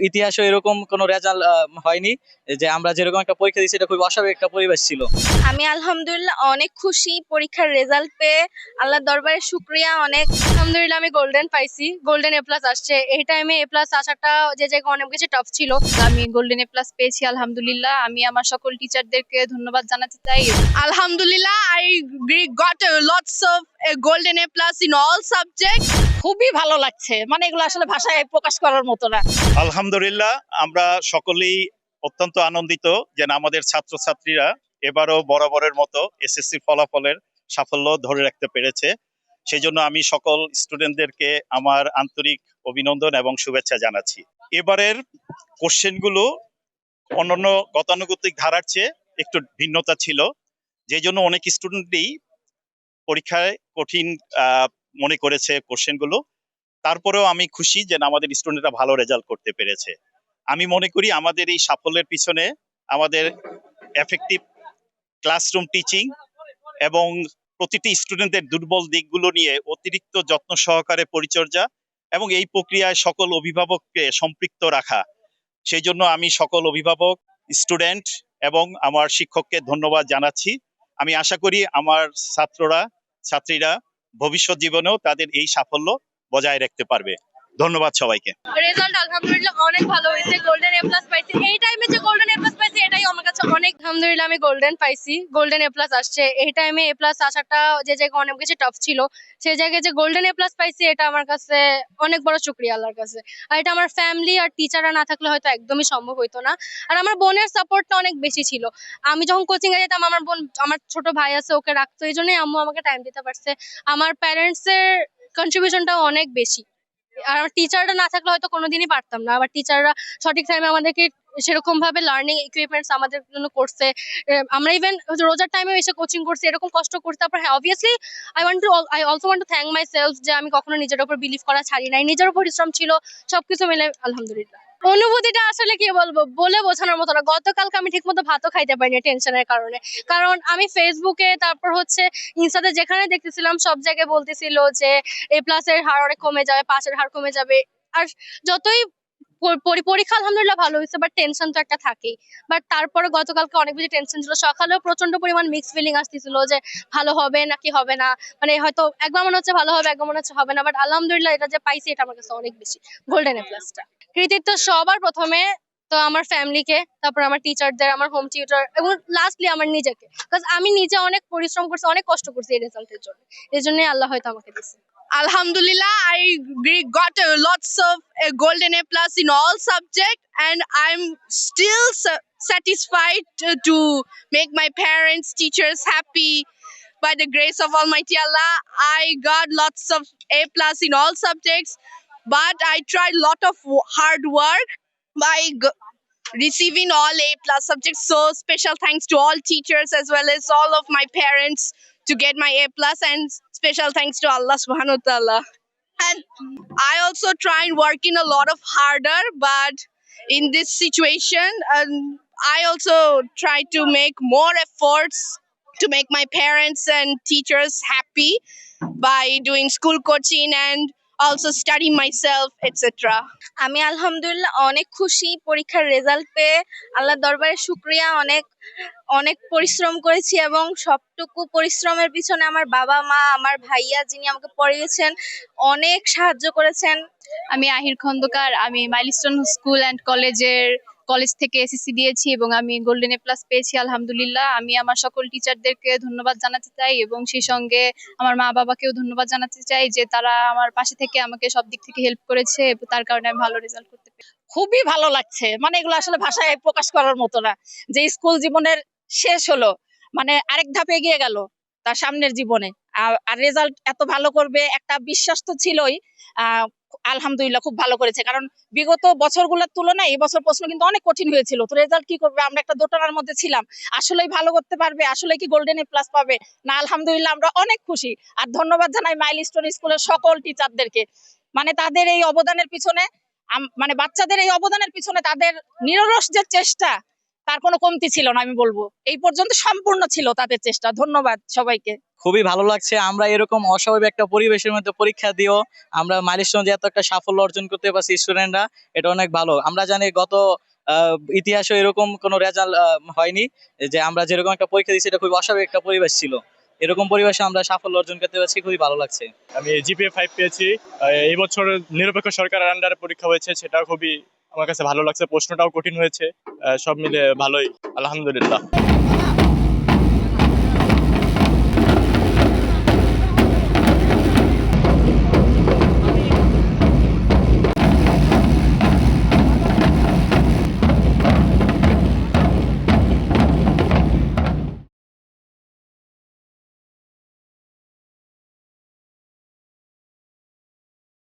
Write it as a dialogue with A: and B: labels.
A: ইতিহাসে এরকম কোনো রেজাল্ট হয়নি, যে আমরা যেরকম একটা পরীক্ষা দিচ্ছি এটা খুব অস্বাভাবিক একটা পরিবেশ ছিল।
B: আমি আলহামদুলিল্লাহ অনেক খুশি পরীক্ষার রেজাল্ট পেয়ে। আল্লাহর দরবারে শুকরিয়া অনেক। আলহামদুলিল্লাহ আমি গোল্ডেন পাইছি, গোল্ডেন এ প্লাস আসছে। এই টাইমে এ প্লাস আসাটা যে জায়গায় অনেক বেশি টাফ ছিল। আমি গোল্ডেন এ প্লাস পেয়েছি আলহামদুলিল্লাহ। আমি আমার সকল টিচারদেরকে ধন্যবাদ জানাতে চাই। আলহামদুলিল্লাহ I got lots of golden A plus in all subject. খুবই ভালো লাগছে, মানে এগুলো আসলে ভাষায় প্রকাশ করার মতো না।
C: আলহামদুলিল্লাহ আমরা সকলেই অত্যন্ত আনন্দিত যে আমাদের ছাত্রছাত্রীরা এবারও বরাবরের মতো এসএসসি ফলাফলের সাফল্য ধরে রাখতে পেরেছে। সেই জন্য আমি সকল স্টুডেন্টদেরকে আমার আন্তরিক অভিনন্দন এবং শুভেচ্ছা জানাচ্ছি। এবারের কোশ্চেনগুলো অন্যান্য গতানুগতিক ধারার চেয়ে একটু ভিন্নতা ছিল, যে জন্য অনেক স্টুডেন্টই পরীক্ষায় কঠিন মনে করেছে কোশ্চেনগুলো। তারপরেও আমি খুশি যে আমাদের স্টুডেন্টরা ভালো রেজাল্ট করতে পেরেছে। আমি মনে করি আমাদের এই সাফল্যের পিছনে আমাদের এফেক্টিভ ক্লাসরুম টিচিং এবং প্রতিটি স্টুডেন্টদের দুর্বল দিকগুলো নিয়ে অতিরিক্ত যত্ন সহকারে পরিচর্যা এবং এই প্রক্রিয়ায় সকল অভিভাবককে সম্পৃক্ত রাখা। সেই জন্য আমি সকল অভিভাবক, স্টুডেন্ট এবং আমার শিক্ষককে ধন্যবাদ জানাচ্ছি। আমি আশা করি আমার ছাত্রীরা ভবিষ্যৎ জীবনেও তাদের এই সাফল্য বজায় রাখতে পারবে। ধন্যবাদ সবাইকে।
B: রেজাল্ট আলহামদুলিল্লাহ অনেক ভালো হয়েছে, গোল্ডেন এ প্লাস পাইছি। এই টাইমে যে গোল্ডেন এ প্লাস পাইছি এটাই আমার কাছে অনেক। আলহামদুলিল্লাহ আমি গোল্ডেন পাইছি, গোল্ডেন এ প্লাস আসছে। এই টাইমে এ প্লাস আসাটা যে জায়গায় অনেক বেশি টাফ ছিল, সেই জায়গায় যে গোল্ডেন এ প্লাস পাইছি এটা আমার কাছে অনেক বড় শুকরিয়া আল্লাহর কাছে। আর এটা আমার ফ্যামিলি আর টিচাররা না থাকলে হয়তো একদমই সম্ভব হইতো না। আর আমার বোনের সাপোর্টটা অনেক বেশি ছিল। আমি যখন কোচিং এ যেতাম আমার বোন, আমার ছোট ভাই আছে, ওকে রাখতো, এই জন্যই আম্মু আমাকে টাইম দিতে পারছে। আমার প্যারেন্টস এর কন্ট্রিবিউশনটাও অনেক বেশি। আর আমার টিচাররা না থাকলে হয়তো কোনোদিনই পারতাম না। আবার টিচাররা সঠিক টাইমে আমাদেরকে সেরকম ভাবে লার্নিং ইকুইপমেন্টস আমাদের জন্য করছে। আমরা ইভেন রোজার টাইমে এসে কোচিং করছি, এরকম কষ্ট করতে। তারপর হ্যাঁ, obviously I also want to thank my self যে আমি কখনো নিজের উপর বিলিভ করা ছাড়ি নাই, নিজের উপর পরিশ্রম ছিল। সবকিছু মিলে আলহামদুলিল্লাহ অনুভূতিটা আসলে কি বলবো, বলে বোঝানোর মতো না। গতকালকে আমি ঠিক মতো ভাতও খাইতে পারিনি টেনশনের কারণে। কারণ আমি ফেসবুকে, তারপর হচ্ছে ইনস্টাতে যেখানে দেখতেছিলাম সব জায়গায় বলতেছিল যে এ প্লাস এর হার অনেক কমে যাবে, পাসের হার কমে যাবে। আর যতই পরীক্ষা আলহামদুলিল্লাহ ভালো হয়েছে, বাট টেনশন তো একটা থাকেই। বাট তারপরে গতকালকে অনেক বেশি টেনশন ছিল। সকালেও প্রচন্ড পরিমাণ মিক্স ফিলিং আসতেছিল যে ভালো হবে নাকি হবে না। মানে হয়তো একবার মনে হচ্ছে ভালো হবে, একবার মনে হচ্ছে হবে না। বাট আলহামদুলিল্লাহ এটা যে পাইছি এটা আমার কাছে অনেক বেশি গোল্ডেন এ প্লাসটা। কৃতিত্ব সবার প্রথমে তো আমার ফ্যামিলিকে, তারপর আমার টিচারদের, আমার হোম টিউটর, এবং লাস্টলি আমার নিজেকে। বিকজ আমি নিজে অনেক পরিশ্রম করছি, অনেক কষ্ট করছি এই রেজাল্টের জন্য। এই জন্যই আল্লাহ হয়তো আমাকে দিচ্ছে। Alhamdulillah, I got lots of golden A plus in all subjects, and I'm still satisfied to make my parents, teachers happy. By the grace of Almighty Allah, I got lots of A plus in all subjects, but I tried lot of hard work by receiving all A plus subjects. So special thanks to all teachers as well as all of my parents to get my A plus, and special thanks to Allah subhanahu wa ta'ala. And I also tried working a lot of harder, but in this situation, I also try to make more efforts to make my parents and teachers happy by doing school coaching and also studying myself, etc. আমি আলহামদুলিল্লাহ অনেক খুশি পরীক্ষার result পেয়ে। আল্লাহর দরবারে শুকরিয়া অনেক। অনেক পরিশ্রম করেছি এবং সবটুকু পরিশ্রমের পিছনে আমার বাবা মা, আমার ভাইয়া যিনি আমাকে পড়িয়েছেন, অনেক সাহায্য করেছেন। আমি আহির খন্দকার, আমি মাইলস্টোন স্কুল অ্যান্ড কলেজ থেকে এসএসসি দিয়েছি এবং আমি গোল্ডেন এ প্লাস পেয়েছি আলহামদুলিল্লাহ। আমি আমার সকল টিচারদেরকে ধন্যবাদ জানাতে চাই এবং সেই সঙ্গে আমার মা বাবাকেও ধন্যবাদ জানাতে চাই যে তারা আমার পাশে থেকে আমাকে সব দিক থেকে হেল্প করেছে, তার কারণে আমি ভালো রেজাল্ট করতে পেরেছি।
D: খুবই ভালো লাগছে, মানে এগুলো আসলে ভাষায় প্রকাশ করার মতো না। যে স্কুল জীবনের শেষ হলো, মানে আরেক ধাপ এগিয়ে গেল তার সামনের জীবনে। আর রেজাল্ট এত ভালো করবে একটা বিশ্বাস তো ছিলই। আলহামদুলিল্লাহ খুব ভালো করেছে, কারণ বিগত বছরগুলোর তুলনায় এই বছর প্রশ্ন কিন্তু অনেক কঠিন হয়েছিল। তো রেজাল্ট কি করবে, আমরা একটা দোটানার মধ্যে ছিলাম, আসলেই ভালো করতে পারবে, আসলে কি গোল্ডেন এ প্লাস পাবে না। আলহামদুলিল্লাহ আমরা অনেক খুশি। আর ধন্যবাদ জানাই মাইলস্টোন স্কুলের সকল টিচারদেরকে, মানে তাদের এই অবদানের পিছনে, মানে বাচ্চাদের এই অবদানের পিছনে তাদের নিরলস যে চেষ্টা, তার কোনো কমতি ছিল না, আমি বলবো এই পর্যন্ত সম্পূর্ণ ছিল তাদের চেষ্টা। ধন্যবাদ সবাইকে।
A: খুবই ভালো লাগছে আমরা এরকম অস্বাভাবিক একটা পরিবেশের মধ্যে পরীক্ষা দিয়েও আমরা মাইলস্টোন যে এত একটা সাফল্য অর্জন করতে পারছি স্টুডেন্টরা, এটা অনেক ভালো। আমরা জানি গত ইতিহাসে এরকম কোনো রেজাল্ট হয়নি, যে আমরা যেরকম একটা পরীক্ষা দিচ্ছি এটা খুবই অস্বাভাবিক একটা পরিবেশ ছিল। এরকম পরিবেশে আমরা সাফল্য অর্জন করতে পারছি, খুবই ভালো লাগছে।
E: আমি জিপিএ 5 পেয়েছি। এই বছর নিরপেক্ষ সরকারের আন্ডারে পরীক্ষা হয়েছে, সেটা খুবই আমার কাছে ভালো লাগছে। প্রশ্নটাও কঠিন হয়েছে, সব মিলে ভালোই, আলহামদুলিল্লাহ।